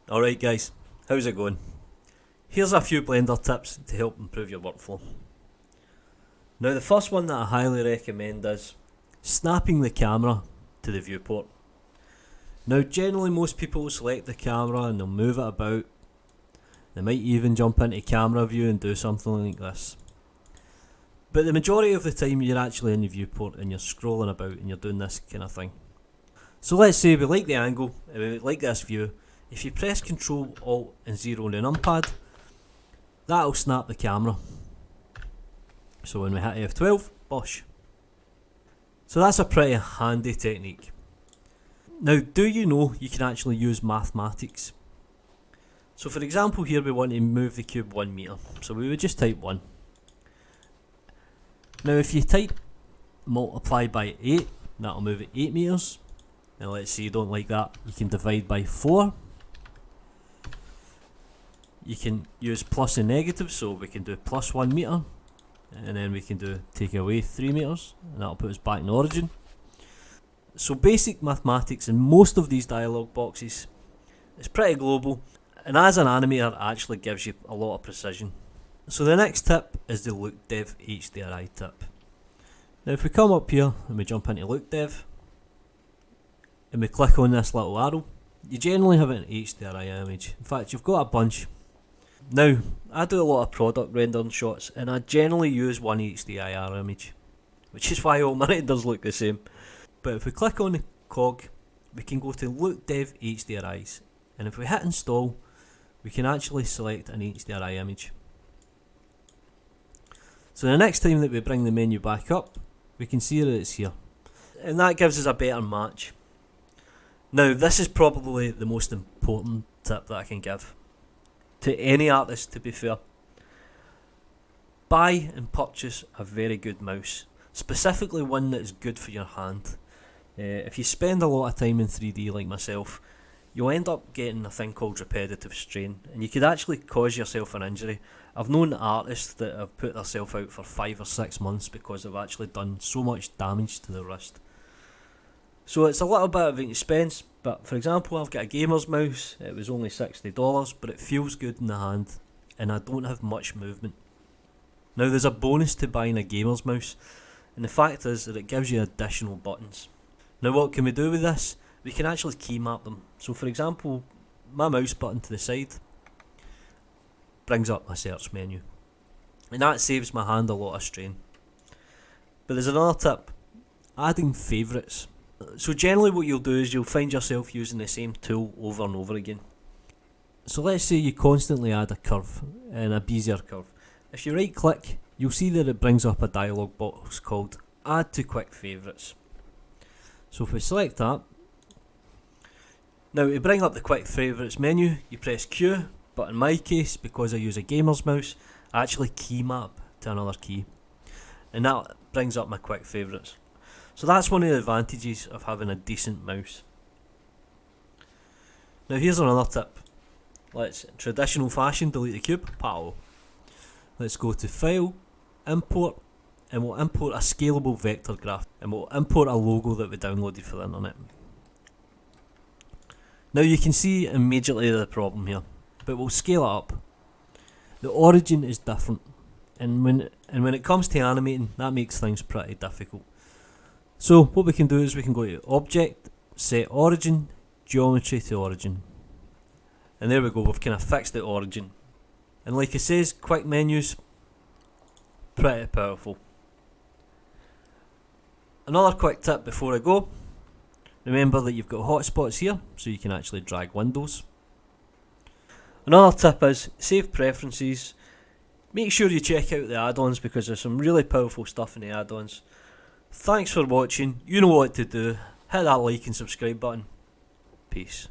Alright guys, how's it going? Here's a few Blender tips to help improve your workflow. Now the first one that I highly recommend is snapping the camera to the viewport. Now generally most people will select the camera and they'll move it about. They might even jump into camera view and do something like this. But the majority of the time you're actually in the viewport and you're scrolling about and you're doing this kind of thing. So let's say we like the angle and we like this view. If you press Ctrl, Alt and 0 on the numpad, that'll snap the camera. So when we hit F12, bosh. So that's a pretty handy technique. Now do you know you can actually use mathematics? So for example here we want to move the cube 1 meter, so we would just type 1. Now if you type multiply by 8, that'll move it 8 meters. And let's say you don't like that, you can divide by 4. You can use plus and negative, so we can do plus 1 meter, and then we can do take away 3 meters, and that'll put us back in origin. So basic mathematics in most of these dialog boxes is pretty global, and as an animator it actually gives you a lot of precision. So the next tip is the LookDev HDRI tip. Now if we come up here and we jump into LookDev, and we click on this little arrow, you generally have an HDRI image. In fact you've got a bunch. Now, I do a lot of product rendering shots and I generally use one HDRI image, which is why all my renders look the same. But if we click on the cog, we can go to LookDev HDRIs, and if we hit install, we can actually select an HDRI image. So the next time that we bring the menu back up, we can see that it's here, and that gives us a better match. Now this is probably the most important tip that I can give to any artist, to be fair. Buy and purchase a very good mouse, specifically one that is good for your hand. If you spend a lot of time in 3D like myself, you'll end up getting a thing called repetitive strain, and you could actually cause yourself an injury. I've known artists that have put themselves out for 5 or 6 months because they've actually done so much damage to the wrist. So it's a little bit of an expense, but for example I've got a gamer's mouse. It was only $60, but it feels good in the hand and I don't have much movement. Now there's a bonus to buying a gamer's mouse, and the fact is that it gives you additional buttons. Now what can we do with this? We can actually key map them. So for example, my mouse button to the side brings up my search menu, and that saves my hand a lot of strain. But there's another tip, adding favourites. So generally what you'll do is you'll find yourself using the same tool over and over again. So let's say you constantly add a curve and a Bezier curve. If you right click, you'll see that it brings up a dialog box called add to quick favourites. So if we select that, now to bring up the quick favourites menu you press Q, but in my case, because I use a gamer's mouse, I actually key map to another key, and that brings up my quick favourites. So that's one of the advantages of having a decent mouse. Now here's another tip. Let's, traditional fashion, delete the cube, pow. Let's go to File, Import, and we'll import a scalable vector graph, and we'll import a logo that we downloaded for the internet. Now you can see immediately the problem here, but we'll scale it up. The origin is different, and when it comes to animating, that makes things pretty difficult. So what we can do is we can go to Object, Set Origin, Geometry to Origin. And there we go, we've kind of fixed the origin. And like it says, quick menus, pretty powerful. Another quick tip before I go, remember that you've got hotspots here, so you can actually drag windows. Another tip is, save preferences. Make sure you check out the add-ons because there's some really powerful stuff in the add-ons. Thanks for watching, you know what to do, hit that like and subscribe button. Peace.